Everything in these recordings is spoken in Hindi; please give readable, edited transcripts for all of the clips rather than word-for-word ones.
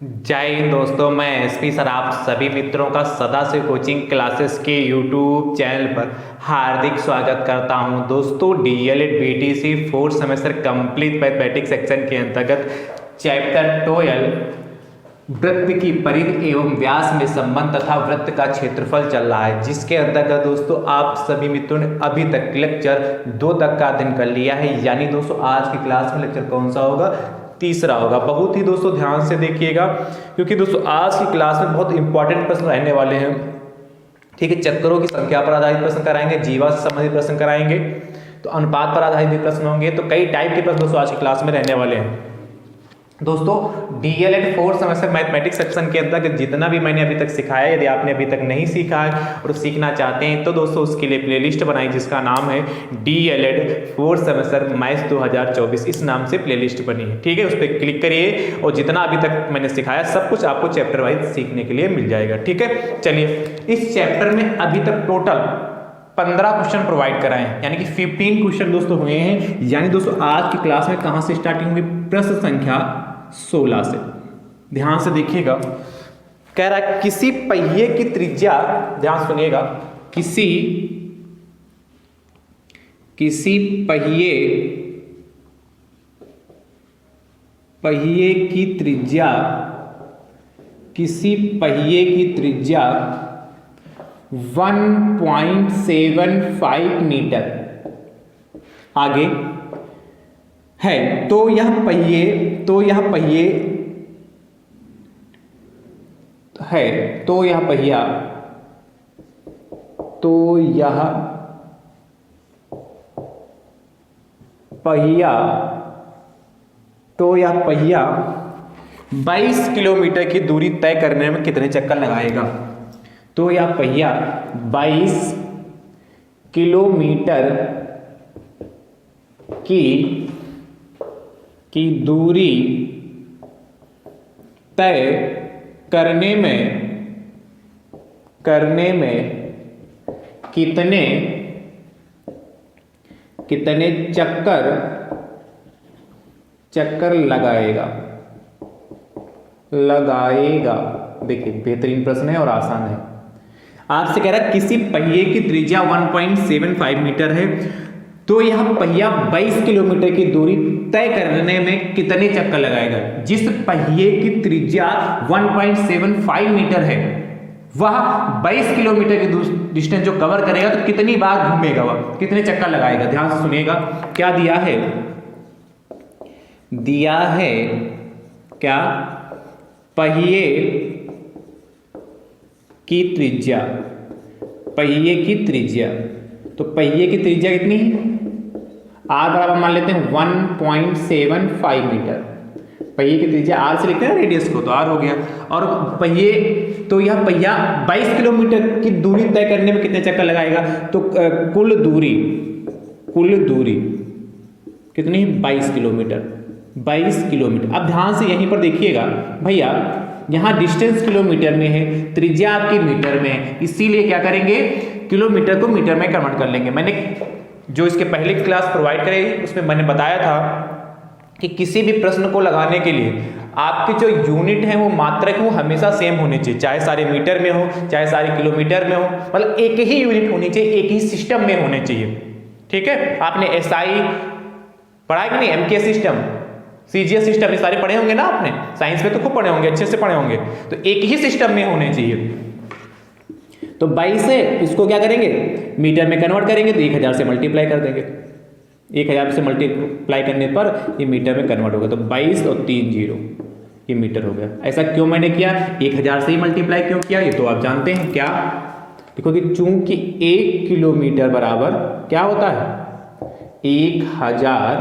जय हिंद दोस्तों, मैं एसपी सर आप सभी मित्रों का सदा से कोचिंग क्लासेस के यूट्यूब चैनल पर हार्दिक स्वागत करता हूं। दोस्तों DElEd BTC fourth semester complete mathematics section के अंतर्गत चैप्टर 12 वृत्त की परिधि एवं व्यास में संबंध तथा वृत्त का क्षेत्रफल चल रहा है, जिसके अंतर्गत दोस्तों आप सभी मित्रों ने अभी तक लेक्चर 2 तक का अध्ययन कर लिया है। यानी दोस्तों आज की क्लास में लेक्चर कौन सा होगा? तीसरा होगा। बहुत ही दोस्तों ध्यान से देखिएगा, क्योंकि दोस्तों आज की क्लास में बहुत इंपॉर्टेंट प्रश्न रहने वाले हैं। ठीक है, चक्करों की संख्या पर आधारित प्रश्न कराएंगे, जीवा से संबंधित प्रश्न कराएंगे, तो अनुपात पर आधारित भी प्रश्न होंगे। तो कई टाइप के प्रश्न दोस्तों आज की क्लास में रहने वाले हैं। दोस्तों DElEd fourth semester mathematics section के अंदर जितना भी मैंने अभी तक सिखाया, यदि आपने अभी तक नहीं सीखा है और सीखना चाहते हैं तो दोस्तों उसके लिए प्लेलिस्ट बनाई जिसका नाम है डीएलएड फोर्थ सेमेस्टर मैथ्स 2024। इस नाम से प्लेलिस्ट बनी है। ठीक है, उस पर क्लिक करिए और जितना अभी तक मैंने सिखाया सब कुछ आपको चैप्टर वाइज सीखने के लिए मिल जाएगा। ठीक है, चलिए इस चैप्टर में अभी तक टोटल 15 क्वेश्चन प्रोवाइड कराए हैं, यानी कि 15 क्वेश्चन दोस्तों हुए हैं। यानी दोस्तों आज की क्लास में कहां से स्टार्टिंग हुई? प्रश्न संख्या 16 से। ध्यान से देखिएगा, कह रहा है किसी पहिए की त्रिज्या, ध्यान सुनिएगा, किसी पहिए की त्रिज्या 1.75 मीटर आगे है, तो यह पहिए तो यह पहिया 22 किलोमीटर की दूरी तय करने में कितने चक्कर लगाएगा? तो यह पहिया 22 किलोमीटर की दूरी तय करने में कितने चक्कर लगाएगा। देखिए बेहतरीन प्रश्न है और आसान है। आपसे कह रहा है किसी पहिए की त्रिज्या 1.75 मीटर है, तो यह पहिया 22 किलोमीटर की दूरी तय करने में कितने चक्कर लगाएगा। जिस पहिए की त्रिज्या 1.75 मीटर है वह 22 किलोमीटर की डिस्टेंस जो कवर करेगा तो कितनी बार घूमेगा, वह कितने चक्कर लगाएगा। ध्यान से सुनिएगा, क्या दिया है? क्या पहिए की त्रिज्या, तो पहिए की त्रिज्या कितनी है? आर बराबर मान लेते हैं 1.75 मीटर। पहिए की त्रिज्या आर से लिखते हैं ना रेडियस को, तो आर हो गया। और पहिए, तो यह पहिया 22 किलोमीटर की दूरी तय करने में कितने चक्कर लगाएगा? तो कुल दूरी कितनी? 22 किलोमीटर। अब ध्यान से यहीं पर देखिएगा भैया, यहाँ डिस्टेंस किलोमीटर में है, त्रिज्या आपकी मीटर में है, इसीलिए क्या करेंगे, किलोमीटर को मीटर में कन्वर्ट कर लेंगे। मैंने जो इसके पहले क्लास प्रोवाइड कराई उसमें मैंने बताया था कि किसी भी प्रश्न को लगाने के लिए आपके जो यूनिट है वो मात्रक वो हमेशा सेम होने चाहिए, चाहे सारे मीटर में हो चाहे सारे किलोमीटर में हो, मतलब एक ही यूनिट होनी चाहिए, एक ही सिस्टम में होने चाहिए। ठीक है, आपने एसआई पढ़ा है कि नहीं? एमके सिस्टम, सीजीएस सिस्टम, ये सारे पढ़े होंगे ना आपने, साइंस में तो खूब पढ़े होंगे, अच्छे से पढ़े होंगे। तो एक ही सिस्टम में होने चाहिए। तो 22 से इसको क्या करेंगे, मीटर में कन्वर्ट करेंगे, तो 1000 से मल्टीप्लाई कर देंगे। 1000 से मल्टीप्लाई करने पर ये मीटर में कन्वर्ट होगा, तो 22 और 3 0 ये मीटर हो गया। ऐसा क्यों मैंने किया? 1000 से ही मल्टीप्लाई क्यों किया ये तो आप जानते हैं। क्या देखो कि चूंकि 1 किलोमीटर बराबर क्या होता है? 1000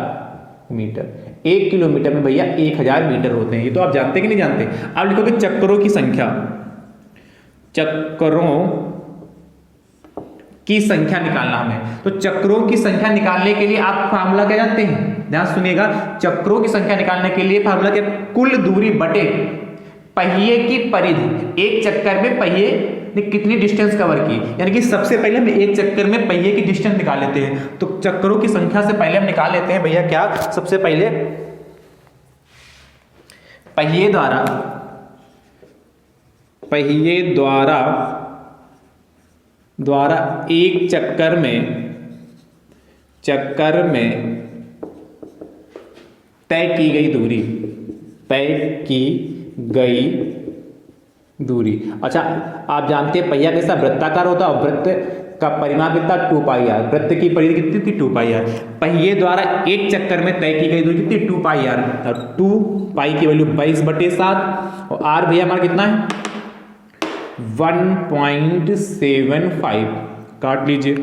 मीटर। 1 किलोमीटर में भैया 1000 मीटर होते हैं, ये तो आप जानते कि नहीं जानते। अब लिखोगे चक्करों की संख्या निकालना हमें। तो चक्रों की संख्या निकालने के लिए आप फार्मूला क्या जानते हैं? ध्यान सुनिएगा, चक्रों की संख्या निकालने के लिए फार्मूला क्या? कुल दूरी बटे पहिए की परिधि। एक चक्कर में पहिए ने कितनी डिस्टेंस कवर की, यानी कि सबसे पहले हम एक चक्कर में पहिए की डिस्टेंस निकाल लेते हैं। तो चक्करों की संख्या से पहले हम निकाल लेते हैं भैया क्या, सबसे पहले पहिए द्वारा पहिए द्वारा एक चक्कर में तय की गई दूरी। अच्छा, आप जानते हैं पहिया कैसा वृत्ताकार होता है, वृत्त का परिमाप कितना 2 पाई आर, वृत्त की परिधि कितनी थी 2 पाई आर। पहिए द्वारा एक चक्कर में तय की गई दूरी कितनी 2 पाई आर, और 2 पाई की वैल्यू 22/7 और आर भैया हमारा कितना है 1.75, काट लीजिए,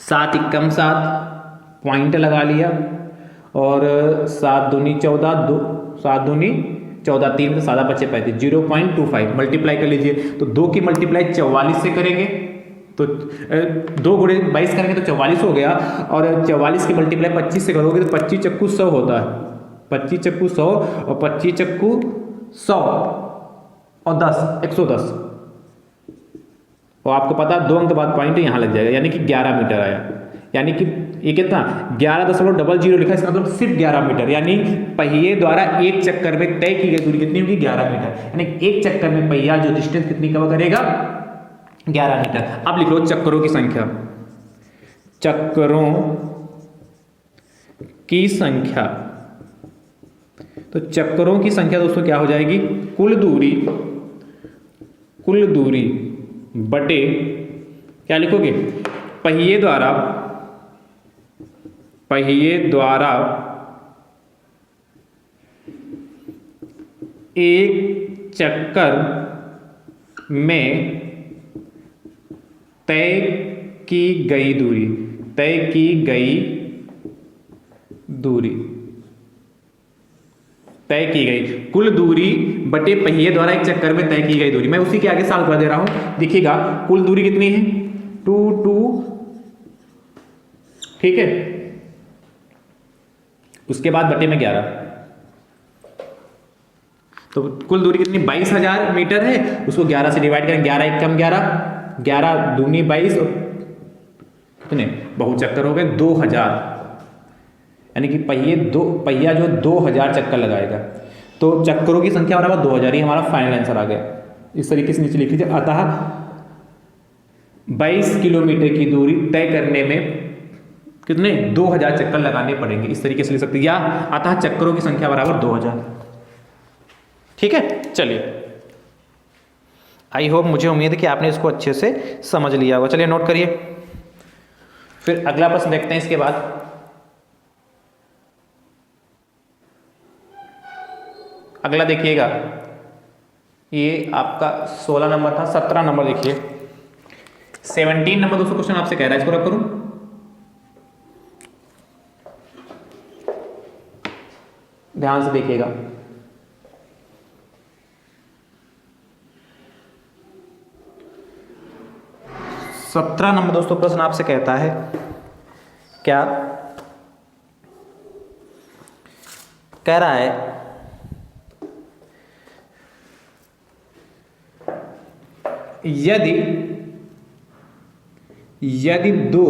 7 एकम 7 पॉइंट लगा लिया, और 7 दूनी 14, 7 दूनी 14, 3 से 7 बचे 35, 0.25 मल्टीप्लाई कर लीजिए। तो 2 की मल्टीप्लाई 44 से करेंगे तो 2 गुणे 22 करेंगे तो 44 हो गया, और 44 की मल्टीप्लाई 25 से करोगे तो 25 चक्कू 100 होता है, 25 चक्कू 100 और 25 चक्कू 100 और 10 110, और आपको पता 2 अंक बाद पॉइंट यहाँ लग जाएगा, यानी कि 11 मीटर आया। यानी कि ये कितना 11.00 लिखा है, इसका मतलब सिर्फ 11 मीटर, यानी पहिए द्वारा एक चक्कर में तय की गई दूरी कितनी होगी 11 मीटर, यानी एक चक्कर में पहिया जो डिस्टेंस कितनी कवर करेगा 11 मीटर। अब लिख लो चक्करों की संख्या, तो चक्करों की संख्या दोस्तों क्या हो जाएगी, कुल दूरी बटे क्या लिखोगे, पहिए द्वारा एक चक्कर में तय की गई कुल दूरी बटे पहिए द्वारा एक चक्कर में तय की गई दूरी। मैं उसी के आगे साल कर दे रहा हूं, देखिएगा कुल दूरी कितनी है 2 ठीक है, उसके बाद बटे में 11, तो कुल दूरी कितनी 22,000 मीटर है, उसको 11 से डिवाइड करें, 11 एकम 11, 11 दूनी 22 और कितने बहुचक्कर हो गए 2000, यानी कि पहिया जो 2000 चक्कर लगाएगा। तो चक्करों की संख्या बराबर 2000, ही हमारा फाइनल आंसर आ गया। इस तरीके से नीचे लिख लीजिए, अतः 22 किलोमीटर की दूरी तय करने में कितने 2000 चक्कर लगाने पड़ेंगे, इस तरीके से लिख सकते हैं, या अतः चक्करों की संख्या बराबर 2000। ठीक है, चलिए, आई होप, मुझे उम्मीद है कि आपने इसको अच्छे से समझ लिया होगा। चलिए नोट करिए, फिर अगला प्रश्न देखते हैं इसके बाद। अगला देखिएगा, ये आपका 16 नंबर था, 17 नंबर देखिए, 17 नंबर दोस्तों क्वेश्चन आपसे कह रहा है, इसको रख करूं, ध्यान से देखिएगा। सत्रह नंबर दोस्तों प्रश्न आपसे कहता है क्या, कह रहा है यदि दो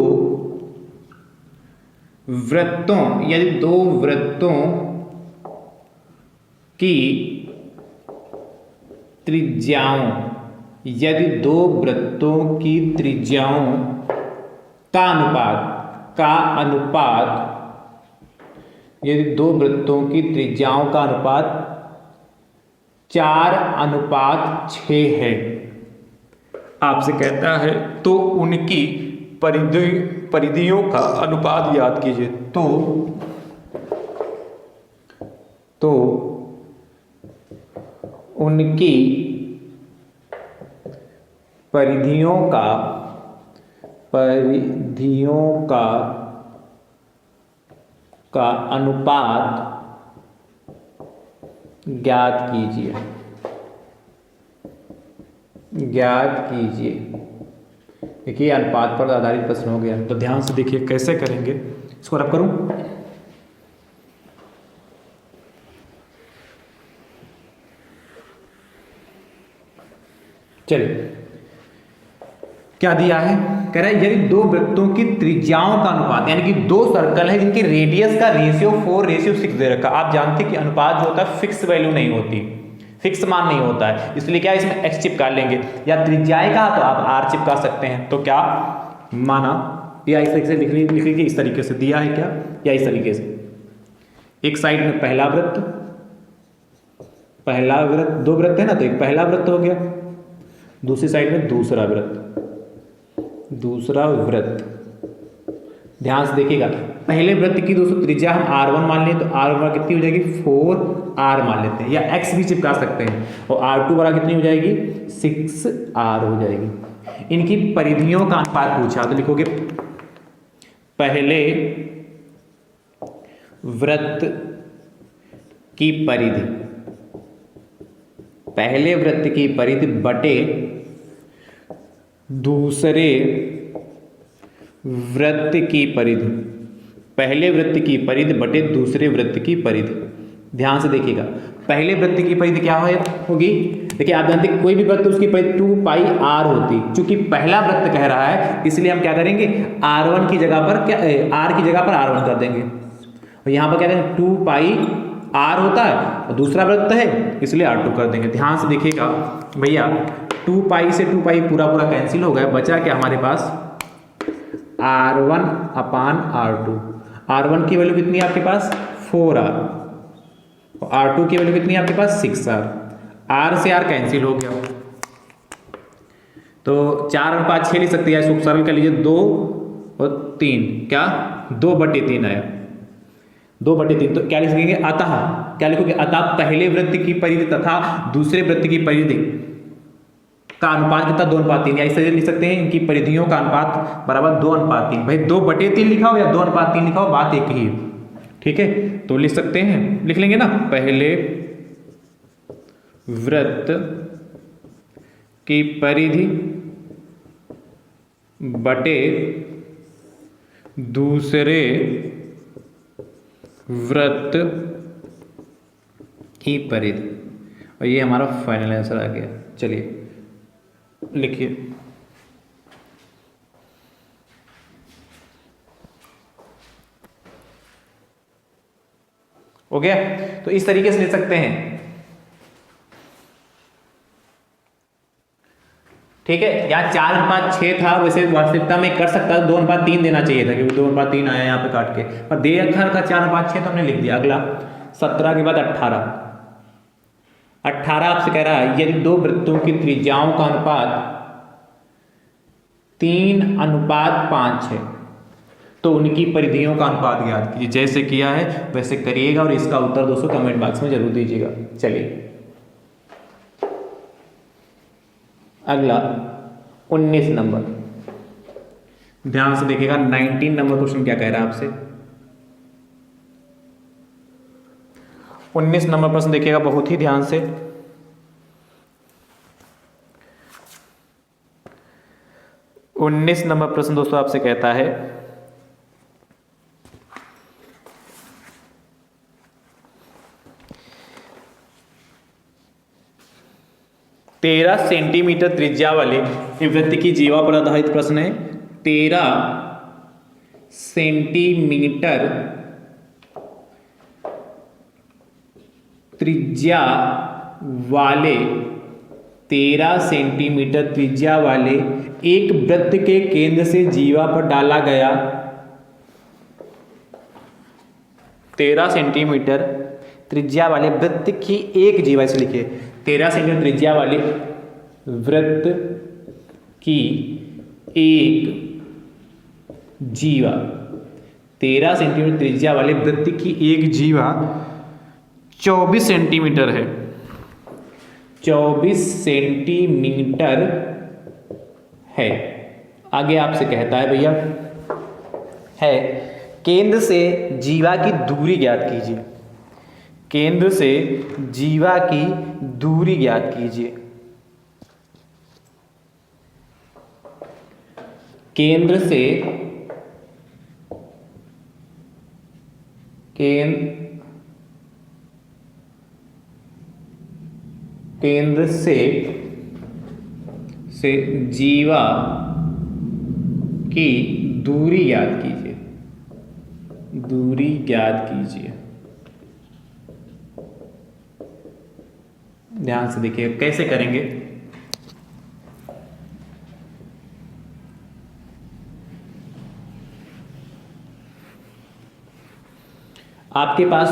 वृत्तों की त्रिज्याओं का अनुपात यदि दो वृत्तों की त्रिज्याओं का अनुपात 4:6 है, आपसे कहता है तो उनकी परिधियों का अनुपात याद कीजिए। तो उनकी परिधियों का अनुपात ज्ञात कीजिए। देखिए अनुपात पर आधारित प्रश्न हो गया, तो ध्यान से देखिए कैसे करेंगे। इसको रब करूं, चलिए क्या दिया है, कह रहा है यदि दो वृत्तों की त्रिज्याओं का अनुपात, यानी कि दो सर्कल है जिनकी रेडियस का रेशियो 4:6 दे रखा। आप जानते हैं कि अनुपात जो होता है फिक्स वैल्यू नहीं होती, फिक्स मान नहीं होता है, इसलिए क्या इसमें x चिपका लेंगे, या त्रिज्याएं कहा तो आप r चिपका सकते हैं। तो क्या माना, या इस तरीके से लिखेंगे, इस तरीके से दिया है क्या, या इस तरीके से, एक साइड में पहला वृत्त, दो वृत्त है ना, तो एक पहला वृत्त हो गया, दूसरी साइड में दूसरा वृत्त। ध्यान से देखिएगा, पहले वृत्त की दोस्तों त्रिज्या हम r1 मान लें तो r1 कितनी हो जाएगी 4r मान लेते हैं, या x भी चिपका सकते हैं, और r2 बराबर कितनी हो जाएगी 6r हो जाएगी। इनकी परिधियों का अनुपात पूछा तो लिखोगे पहले वृत्त की परिधि, पहले वृत्त की परिधि बटे दूसरे वृत्त की परिधि, पहले वृत्त की परिधि बटे दूसरे वृत्त की परिधि। ध्यान से देखिएगा, पहले वृत्त की परिधि क्या होगी, देखिए आप जानते हैं कोई भी वृत्त उसकी परिधि 2 पाई r होती, चूंकि पहला वृत्त कह रहा है इसलिए हम क्या करेंगे r1 की जगह पर क्या r की जगह पर r1 कर देंगे, और यहाँ पर क्या करेंगे 2 पाई r होता है और दूसरा वृत्त है इसलिए r2 कर देंगे। ध्यान से देखिएगा भैया, 2 पाई से 2 पाई पूरा कैंसिल हो गया, बचा क्या हमारे पास r1 अपान r2। r1 की वैल्यू कितनी है आपके पास 4r, और r2 की वैल्यू कितनी है आपके पास 6r, r से r कैंसिल हो गया, तो 4 और 5 6 लिख सकते हैं, इसको सरल कर लीजिए 2 और 3, क्या 2/3 आया, 2/3। तो क्या लिख सकेंगे, अतः क्या लिखोगे, अतः पहले वृत्त की परिधि तथा दूसरे वृत्त की परिधि का अनुपात कितना 2:3, या इस तरह लिख सकते हैं इनकी परिधियों का अनुपात बराबर 2:3। भाई 2/3 लिखा हो या 2:3 लिखा हो बात एक ही है, ठीक है, तो लिख सकते हैं, लिख लेंगे ना, पहले वृत्त की परिधि बटे दूसरे वृत्त की परिधि, और ये हमारा फाइनल आंसर आ गया। चलिए लिखिए, हो गया। तो इस तरीके से लिख सकते हैं, ठीक है। यहाँ 4:6 था, वैसे वास्तविकता में कर सकता है 2:3 देना चाहिए था, क्योंकि 2:3 आया यहाँ पे काट के, पर दे अखर का 4:6 तो हमने लिख दिया। अगला 17 के बाद 18 आपसे कह रहा है यदि दो वृत्तों की त्रिज्याओं का अनुपात 3:5 है तो उनकी परिधियों का अनुपात ज्ञात कीजिए। जैसे किया है वैसे करिएगा, और इसका उत्तर दोस्तों कमेंट बॉक्स में जरूर दीजिएगा। चलिए अगला 19 नंबर, ध्यान से देखिएगा। 19 नंबर क्वेश्चन क्या कह रहा है आपसे, 19 नंबर प्रश्न देखिएगा बहुत ही ध्यान से। उन्नीस नंबर प्रश्न दोस्तों आपसे कहता है 13 सेंटीमीटर त्रिज्या वाले वृत्त की जीवा पर आधारित प्रश्न है। 13 सेंटीमीटर त्रिज्या वाले 13 सेंटीमीटर त्रिज्या वाले एक वृत्त के केंद्र से जीवा पर डाला गया 13 सेंटीमीटर त्रिज्या वाले वृत्त की एक जीवा, इसे लिखिए 13 सेंटीमीटर त्रिज्या वाले वृत्त की एक जीवा, 13 सेंटीमीटर त्रिज्या वाले वृत्त की एक जीवा 24 सेंटीमीटर है। 24 सेंटीमीटर है। आगे आपसे कहता है भैया है केंद्र से जीवा की दूरी ज्ञात कीजिए। केंद्र से जीवा की दूरी ज्ञात कीजिए। केंद्र से केंद्र से जीवा की दूरी ज्ञात कीजिए। दूरी ज्ञात कीजिए। ध्यान से देखिए कैसे करेंगे। आपके पास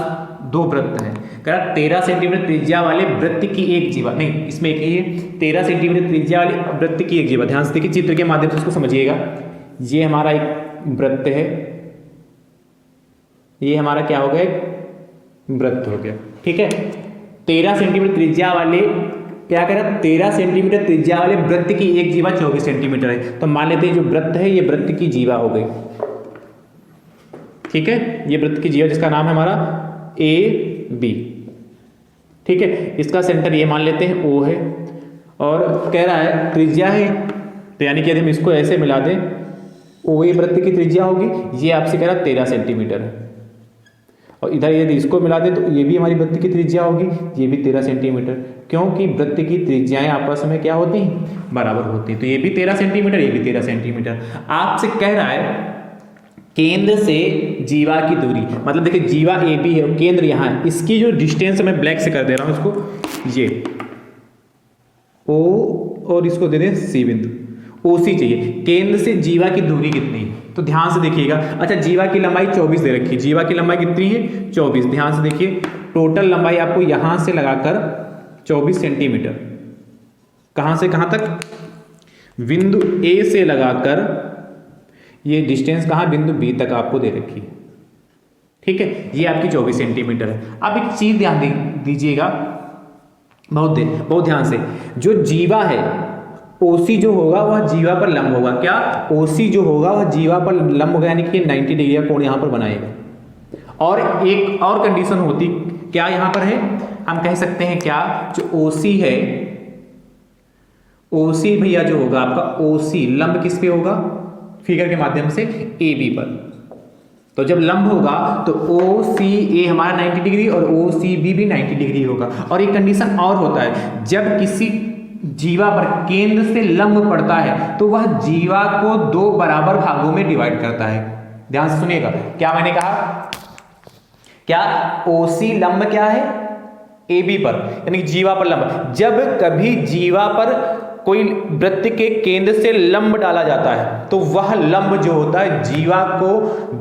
दो वृत्त हैं, कह 13 सेंटीमीटर त्रिज्या वाले वृत्त की एक जीवा, नहीं इसमें एक ही 13 सेंटीमीटर त्रिज्या वाले वृत्त की एक जीवा। ध्यान से देखिए चित्र के माध्यम से इसको समझिएगा। ये हमारा एक वृत्त है, ये हमारा क्या हो गया, वृत्त हो गया, ठीक है। 13 सेंटीमीटर त्रिज्या वाले क्या करें, 13 सेंटीमीटर त्रिज्या वाले वृत्त की एक जीवा 24 सेंटीमीटर है। तो मान लेते हैं जो वृत्त है ये वृत्त की जीवा हो गई, ठीक है। ये वृत्त की जीवा जिसका नाम है हमारा ए बी, ठीक है। इसका सेंटर ये मान लेते हैं ओ है, और कह रहा है त्रिज्या है, तो यानी कि यदि हम इसको ऐसे मिला दें, ओ ए वृत्त की त्रिज्या होगी, ये आपसे कह रहा 13 सेंटीमीटर है, और इधर यदि इसको मिला दें तो ये भी हमारी वृत्त की त्रिज्या होगी, ये भी 13 सेंटीमीटर, क्योंकि वृत्त की त्रिज्याएं आपस में क्या होती हैं, बराबर होती हैं। तो ये भी 13 सेंटीमीटर, ये भी 13 सेंटीमीटर। आपसे कह रहा है केंद्र से जीवा की दूरी, मतलब देखिए जीवा ए बी है, केंद्र यहाँ है, इसकी जो डिस्टेंस मैं ब्लैक से कर दे रहा हूँ इसको, ये ओ और इसको दे दें सी बिंदु, ओ सी चाहिए। केंद्र से जीवा की दूरी कितनी है, तो ध्यान से देखिएगा। अच्छा जीवा की लंबाई 24 दे रखी है, जीवा की लंबाई कितनी है 24। ध्यान से देखिए टोटल लंबाई आपको यहां से लगाकर 24 सेंटीमीटर, कहां से कहां तक, बिंदु ए से लगाकर ये डिस्टेंस कहां, बिंदु बी तक आपको दे रखी है, ठीक है। ये आपकी 24 सेंटीमीटर है। अब एक चीज ध्यान दीजिएगा, बहुत ध्यान से, जो जीवा है ओसी जो होगा वह जीवा पर लंब होगा, क्या ओसी जो होगा वह जीवा पर लंब होगा, यानी कि 90 डिग्री का कोण यहां पर बनाएगा। और एक और कंडीशन होती क्या यहां पर है, हम कह सकते हैं क्या, जो ओसी है, ओसी भैया जो होगा आपका ओसी लंब किस पे होगा, फिगर के माध्यम से ए बी पर। तो जब लंब होगा तो ओ सी ए हमारा 90 डिग्री और ओ सी बी भी 90 डिग्री होगा। और एक कंडीशन और होता है, जब किसी जीवा पर केंद्र से लंब पड़ता है तो वह जीवा को दो बराबर भागों में डिवाइड करता है। ध्यान से सुनिएगा, क्या मैंने कहा, क्या ओसी लंब क्या है ए बी पर, यानी जीवा पर लंब। जब कभी जीवा पर कोई वृत्त के केंद्र से लंब डाला जाता है तो वह लंब जो होता है जीवा को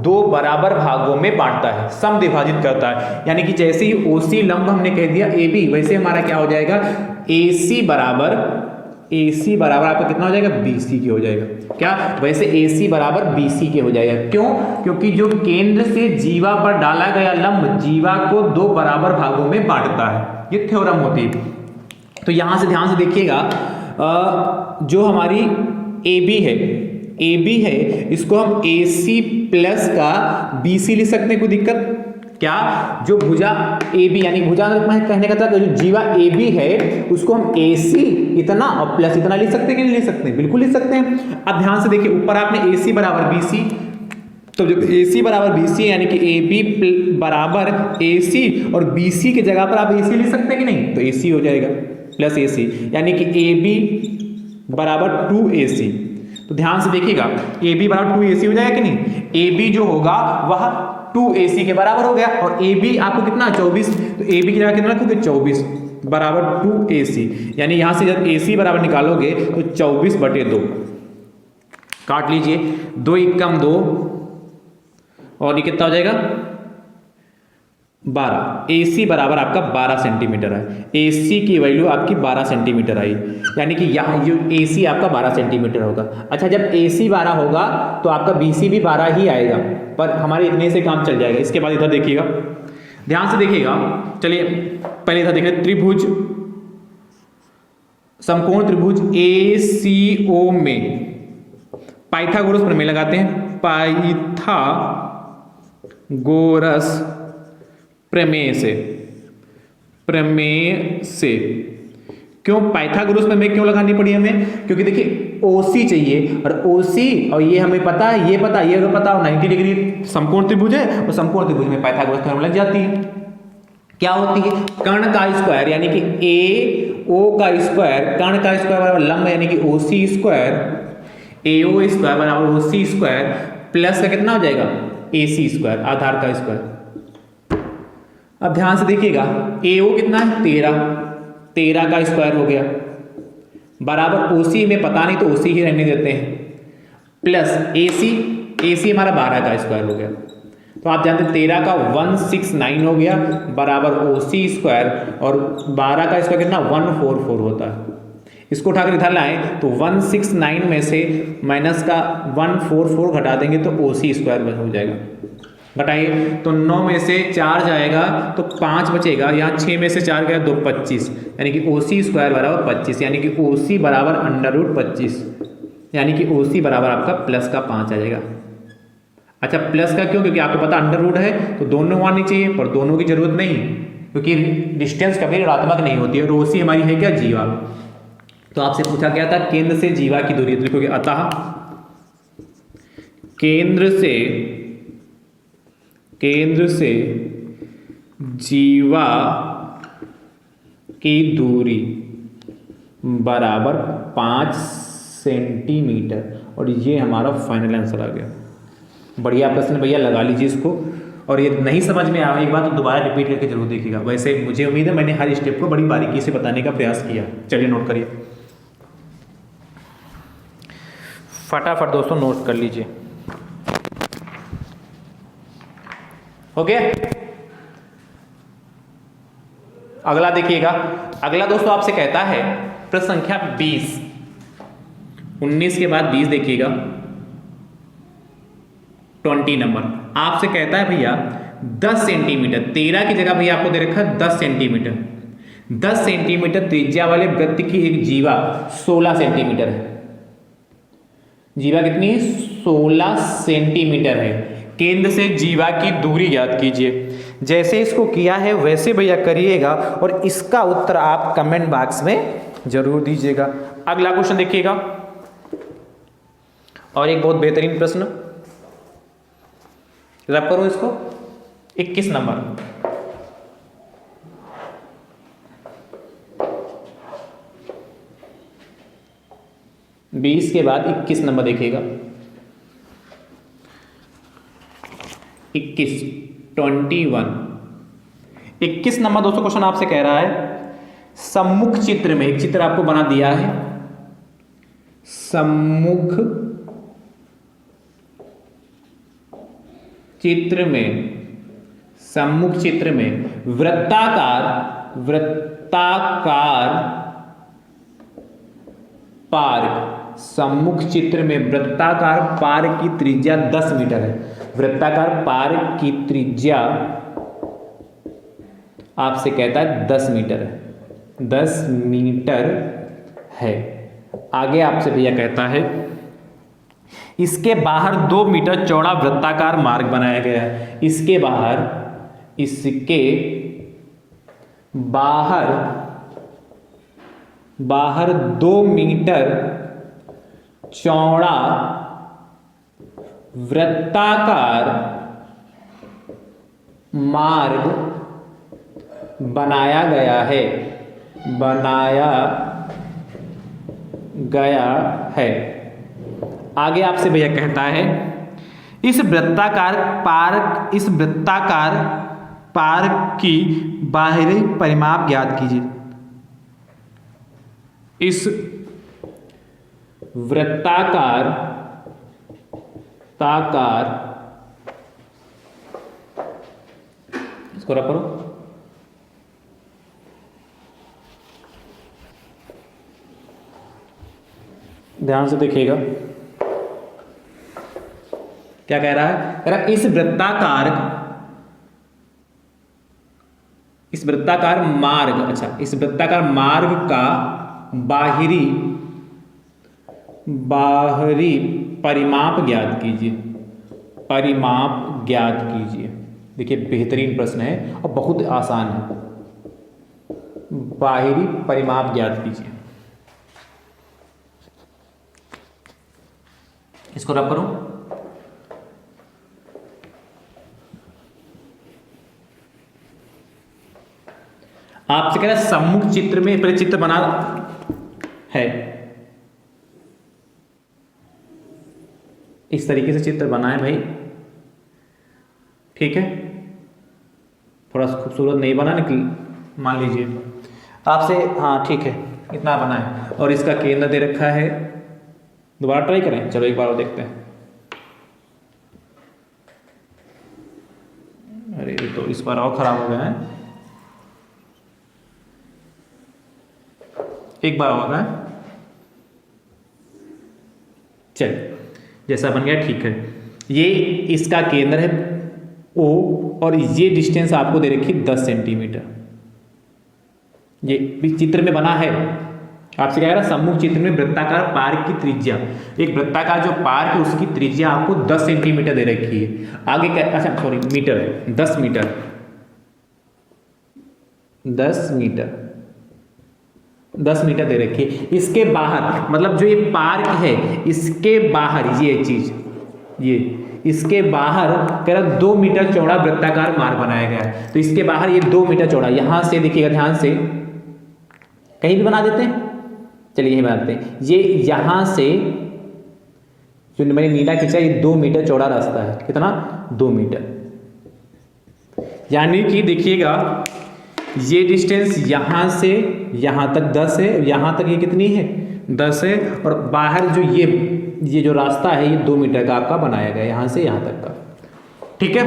दो बराबर भागों में बांटता है, समद्विभाजित करता है। यानी कि जैसे ही ओसी लंब हमने कह दिया ए बी, वैसे हमारा क्या हो जाएगा, AC बराबर आपका कितना हो जाएगा, BC की हो जाएगा। क्या, वैसे AC बराबर BC के हो जाएगा। क्यों, क्योंकि जो केंद्र से जीवा पर डाला गया लंब जीवा को दो बराबर भागों में बांटता है, ये थ्योरम होती है। तो यहां से ध्यान से देखिएगा, जो हमारी AB है इसको हम AC प्लस का BC लिख सकते हैं, कोई दिक्कत क्या, जो भुजा AB यानी भुजा कहने का था, जो जीवा AB है उसको हम AC इतना और प्लस इतना लिख सकते हैं कि नहीं लिख सकते, बिल्कुल लिख सकते हैं। अब ध्यान से देखिए, ऊपर आपने AC बराबर BC, तो जब AC बराबर BC यानी कि AB बराबर AC और BC की जगह पर आप AC लिख सकते हैं कि नहीं, तो AC हो जाएगा प्लस AC, यानी कि AB बराबर 2AC। तो ध्यान से देखिएगा, AB बराबर 2AC हो जाएगा कि नहीं, AB जो होगा वह 2AC के बराबर हो गया, और AB आपको कितना 24, तो AB की जगह कितना रखोगे 24 बराबर 2AC, यानी यहां से जब AC बराबर निकालोगे तो 24/2 काट लीजिए, 2 एकम 2 और ये कितना हो जाएगा 12। AC बराबर आपका 12 सेंटीमीटर है, AC की वैल्यू आपकी 12 सेंटीमीटर आई, यानी कि यहाँ जो AC आपका 12 सेंटीमीटर होगा। अच्छा, जब AC 12 होगा तो आपका BC भी 12 ही आएगा, पर हमारे इतने से काम चल जाएगा। इसके बाद इधर देखिएगा, ध्यान से देखिएगा, चलिए पहले इधर देखिए, त्रिभुज, समकोण त्रिभुज ACO में पाइथागोरस प्रमेय लगाते हैं, पाइथागोरस प्रमेय से क्यों पाइथागोरस प्रमेय क्यों लगानी पड़ी हमें, क्योंकि देखिए OC चाहिए, और OC और ये हमें पता है, ये पता, ये अगर पता हो 90 डिग्री समकोण त्रिभुज है, और समकोण त्रिभुज में पाइथागोरस थ्योरम लग जाती है। क्या होती है, कर्ण का स्क्वायर यानी कि AO का स्क्वायर, कर्ण का स्क्वायर बराबर लंब यानी कि OC स्क्वायर, AO स्क्वायर बराबर OC स्क्वायर प्लस का कितना हो जाएगा AC स्क्वायर, आधार का स्क्वायर। अब ध्यान से देखिएगा, AO कितना है 13, 13 का स्क्वायर हो गया बराबर OC में पता नहीं तो OC ही रहने देते हैं, प्लस AC हमारा 12 का स्क्वायर हो गया। तो आप जानते हैं 13 का 169 हो गया बराबर OC स्क्वायर और 12 का स्क्वायर कितना 144 होता है। इसको उठाकर इधर लाएं तो 169 में से माइनस का 144 घटा देंगे तो OC स्क्वायर हो जाएगा। घटाइए तो 9 में से 4 जाएगा तो 5 बचेगा, यहाँ 6 में से 4 गया तो 25, यानी कि OC स्क्वायर बराबर 25, यानी कि OC बराबर √25, यानी कि OC बराबर आपका प्लस का 5 आ जाएगा। अच्छा प्लस का क्यों? क्योंकि आपको पता अंडर है तो दोनों आनी चाहिए, पर दोनों की जरूरत नहीं क्योंकि डिस्टेंस कभी ऋणात्मक नहीं होती है। और OC हमारी है क्या? जीवा। तो आपसे पूछा गया था केंद्र से जीवा की दूरी, लिखोगे अतः केंद्र से जीवा की दूरी बराबर 5 सेंटीमीटर, और ये हमारा फाइनल आंसर आ गया। बढ़िया प्रश्न भैया, लगा लीजिए इसको। और ये नहीं समझ में आया एक बार तो दोबारा रिपीट करके जरूर देखिएगा। वैसे मुझे उम्मीद है मैंने हर स्टेप को बड़ी बारीकी से बताने का प्रयास किया। चलिए नोट करिए, फटाफट दोस्तों नोट कर लीजिए। हो गया? अगला देखिएगा। अगला दोस्तों आपसे कहता है प्रश्न संख्या 20, 19 के बाद 20 देखिएगा, 20 नंबर। आपसे कहता है भैया 10 सेंटीमीटर, 13 की जगह भैया आपको दे रखा है 10 सेंटीमीटर। 10 सेंटीमीटर त्रिज्या वाले वृत्त की एक जीवा 16 सेंटीमीटर है। जीवा कितनी है? 16 सेंटीमीटर है। केंद्र से जीवा की दूरी ज्ञात कीजिए। जैसे इसको किया है वैसे भैया करिएगा और इसका उत्तर आप कमेंट बॉक्स में जरूर दीजिएगा। अगला क्वेश्चन देखिएगा, और एक बहुत बेहतरीन प्रश्न, रब करूं इसको, 21 नंबर। बीस के बाद 21 नंबर देखिएगा, 21 21 नंबर दोस्तों क्वेश्चन आपसे कह रहा है सम्मुख चित्र में, एक चित्र आपको बना दिया है, सम्मुख चित्र में वृत्ताकार पार्क, सम्मुख चित्र में वृत्ताकार पार्क की त्रिज्या 10 मीटर है। वृत्ताकार पार्क की त्रिज्या आपसे कहता है 10 मीटर है, 10 मीटर है। आगे आपसे भैया कहता है इसके बाहर 2 मीटर चौड़ा वृत्ताकार मार्ग बनाया गया है। इसके बाहर 2 मीटर चौड़ा वृत्ताकार मार्ग बनाया गया है। आगे आपसे भैया कहता है इस वृत्ताकार पार्क की बाहरी परिमाप ज्ञात कीजिए। इस वृत्ताकार इसको रख करो, ध्यान से देखिएगा क्या कह रहा है। कह रहा है इस वृत्ताकार मार्ग, अच्छा इस वृत्ताकार मार्ग का बाहरी परिमाप ज्ञात कीजिए। देखिए बेहतरीन प्रश्न है और बहुत आसान है। बाहरी परिमाप ज्ञात कीजिए, इसको रब करूं, आपसे कह रहा है सम्मुख चित्र में पहले चित्र बना है, इस तरीके से चित्र बना है भाई, ठीक है, थोड़ा खूबसूरत नहीं बना, मान लीजिए। आपसे, हाँ ठीक है, इतना बना है और इसका केंद्र दे रखा है। दोबारा ट्राई करें, चलो एक बार और देखते हैं। अरे तो इस बार और खराब हो गया है, एक बार होगा। चलिए जैसा बन गया ठीक है। ये इसका केंद्र है O और ये डिस्टेंस आपको दे रखी 10 सेंटीमीटर। ये चित्र में बना है, आपसे क्या कह रहा है, सम्मुख चित्र में वृत्ताकार पार्क की त्रिज्या, एक वृत्ताकार जो पार्क है उसकी त्रिज्या आपको 10 सेंटीमीटर दे रखी है। आगे क्या, अच्छा सॉरी मीटर है, 10 मीटर, 10 मीटर, 10 मीटर दे रखी है। इसके बाहर मतलब जो ये पार्क है इसके बाहर ये चीज, ये इसके बाहर कह रहा 2 मीटर चौड़ा वृत्ताकार मार्ग बनाया गया है। तो इसके बाहर ये 2 मीटर चौड़ा, यहां से देखिएगा ध्यान से, कहीं भी बना देते हैं, चलिए यही बनाते हैं। ये यहां से जो मैंने नीला खींचा, ये 2 मीटर चौड़ा रास्ता है। कितना? 2 मीटर। यानी कि देखिएगा ये डिस्टेंस यहां से यहां तक 10 है, यहां तक ये कितनी है? 10 है, और बाहर जो ये जो रास्ता है ये 2 मीटर का आपका बनाया गया, यहां से यहां तक का। ठीक है,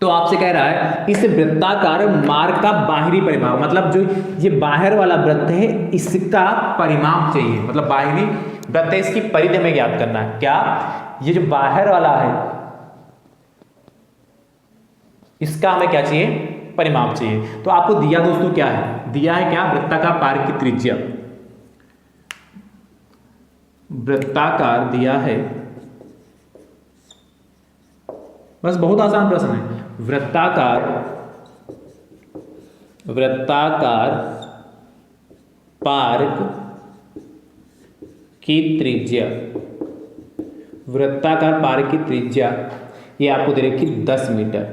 तो आपसे कह रहा है इस वृत्ताकार मार्ग का बाहरी परिमाप, मतलब जो ये बाहर वाला वृत्त है इसका परिमाप चाहिए, मतलब बाहरी वृत्त है इसकी परिधि हमें ज्ञात करना है। क्या? ये जो बाहर वाला है इसका हमें क्या चाहिए? परिमाप चाहिए। तो आपको दिया दोस्तों क्या है? दिया है क्या? वृत्ताकार पार्क की त्रिज्या, वृत्ताकार दिया है, बस बहुत आसान प्रश्न है। वृत्ताकार पार्क की त्रिज्या, वृत्ताकार पार्क की त्रिज्या ये आपको दे रखी 10 मीटर।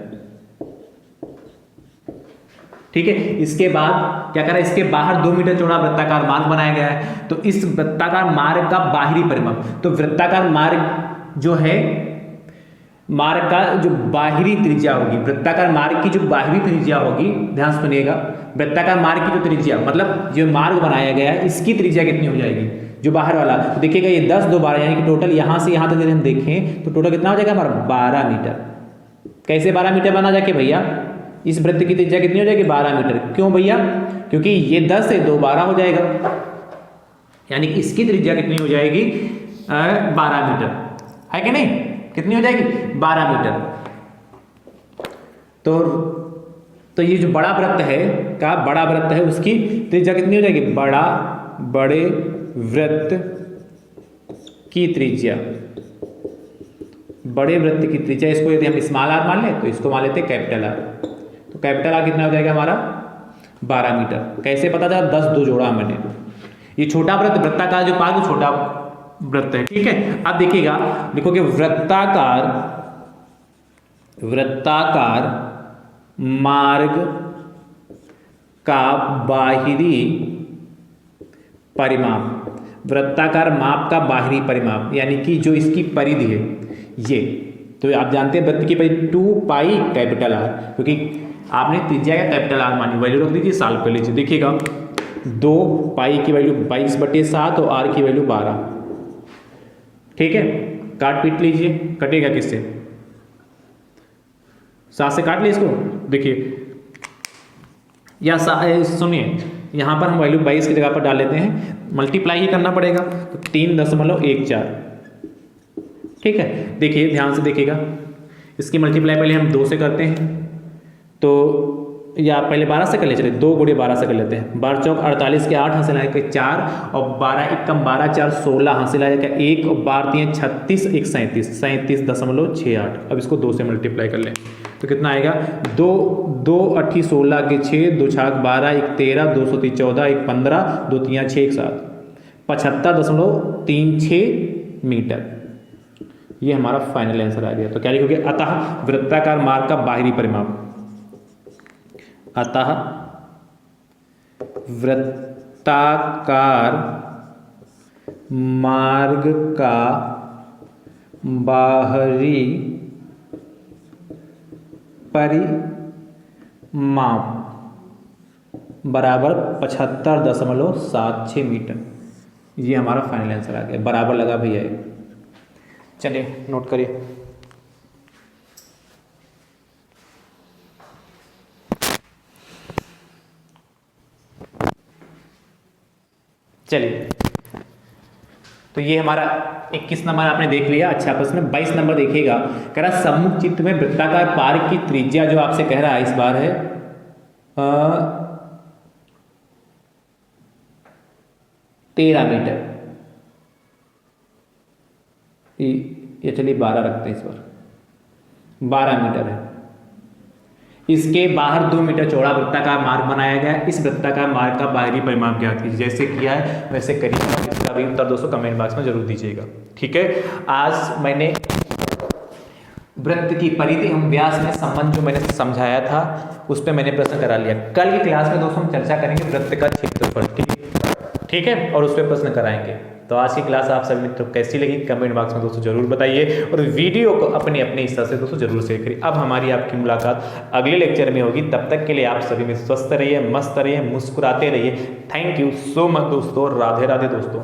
ठीक है, इसके बाद क्या करा, इसके बाहर 2 मीटर चौड़ा वृत्ताकार मार्ग बनाया गया है। तो इस वृत्ताकार मार्ग का बाहरी परिमाप, तो वृत्ताकार मार्ग जो है, मार्ग का जो बाहरी त्रिज्या होगी, वृत्ताकार मार्ग की जो बाहरी त्रिज्या होगी, ध्यान से सुनिएगा, वृत्ताकार मार्ग की जो त्रिज्या मतलब जो मार्ग बनाया गया है इसकी त्रिज्या कितनी हो जाएगी? जो बाहर वाला, तो देखिएगा ये 10 2 12, यानी कि टोटल यहां से यहां तक यदि हम देखें तो टोटल कितना हो जाएगा हमारा? 12 मीटर। कैसे 12 मीटर बना जाके भैया? इस वृत्त की त्रिज्या कितनी हो जाएगी? 12 मीटर। क्यों भैया? क्योंकि ये 10 है, 2 12 हो जाएगा, यानी कि इसकी त्रिज्या कितनी हो जाएगी? 12 मीटर, है कि नहीं? कितनी हो जाएगी? 12 मीटर। तो ये जो बड़ा वृत्त है का, बड़ा वृत्त है उसकी त्रिज्या कितनी हो जाएगी? बड़े वृत्त की त्रिज्या, बड़े वृत्त की त्रिज्या, इसको यदि हम स्मॉल आर मान लें तो इसको मान लेते हैं कैपिटल आर। तो कैपिटल आर कितना हो जाएगा हमारा? 12 मीटर। कैसे पता चला? 10 2 जोड़ा मैंने। ये छोटा वृत्त, वृत्ताकार जो पार्क छोटा वृत्त है। ठीक है, अब देखिएगा, लिखोगे वृत्ताकार मार्ग का बाहरी परिमाप, वृत्ताकार माप का बाहरी परिमाप, यानी कि जो इसकी परिधि है ये, तो आप जानते हैं वृत्त की परिधि 2 पाई कैपिटल आर, क्योंकि आपने त्रिज्या का कैपिटल आर मानी, वैल्यू रख दीजिए, साल पे लीजिए। देखिएगा 2 पाई की वैल्यू 22/7 और आर की वैल्यू 12। ठीक है, काट पीट लीजिए, कटेगा किससे? 7 से काट लीजिए इसको। देखिए या सुनिए, यहाँ पर हम वैल्यू 22 की जगह पर डाल लेते हैं, मल्टीप्लाई ही करना पड़ेगा, तो 3.14। ठीक है, देखिए ध्यान से देखिएगा, इसकी मल्टीप्लाई पहले हम 2 से करते हैं, तो या पहले 12 से कर ले, चले 2 × 12 से कर लेते हैं। 12 चौक 48 के 8 हासिल आएगा 4, और 12 एकम 12 4 16 हासिल आएगा 1, और 12 3 36, 1 37.68। अब इसको 2 से मल्टीप्लाई कर लें तो कितना आएगा? 2 2 8 16 के 6, 2 छाक 12, 1 13, 2 3 14, 1 15, 2 3 6 1 7, 75.36 मीटर। ये हमारा फाइनल आंसर आ गया। तो क्या लिखोगे? अतः वृत्ताकार मार्ग का बाहरी परिमाप, अतः वृत्ताकार मार्ग का बाहरी परिमाप बराबर 75.76 मीटर। ये हमारा फाइनल आंसर आ गया, बराबर लगा भैया ये। चलिए नोट करिए। चलिए तो ये हमारा 21 नंबर आपने देख लिया। अच्छा प्रश्न 22 नंबर देखिएगा, कह रहा सम्मुख चित्र में वृत्ताकार पार्क की त्रिज्या जो आपसे कह रहा है इस बार है 13 मीटर। ये चलिए 12 रखते हैं, इस बार 12 मीटर है। इसके बाहर 2 मीटर चौड़ा वृत्ताकार मार्ग बनाया गया। इस वृत्ताकार मार्ग का बाहरी परिमाप ज्ञात कीजिए। जैसे किया है वैसे करिए। इसका भी उत्तर दोस्तों कमेंट बॉक्स में जरूर दीजिएगा। ठीक है, आज मैंने वृत्त की परिधि एवं व्यास में संबंध जो मैंने समझाया था उस पर मैंने प्रश्न करा लिया। कल की क्लास में दोस्तों हम चर्चा करेंगे वृत्त का क्षेत्रफल। ठीक है, और उस पर प्रश्न कराएंगे। तो आज की क्लास आप सभी मित्रों कैसी लगी कमेंट बॉक्स में दोस्तों जरूर बताइए, और वीडियो को अपने अपने हिस्सा से दोस्तों जरूर शेयर करिए। अब हमारी आपकी मुलाकात अगले लेक्चर में होगी। तब तक के लिए आप सभी में स्वस्थ रहिए, मस्त रहिए, मुस्कुराते रहिए। थैंक यू सो मच दोस्तों। राधे राधे दोस्तों।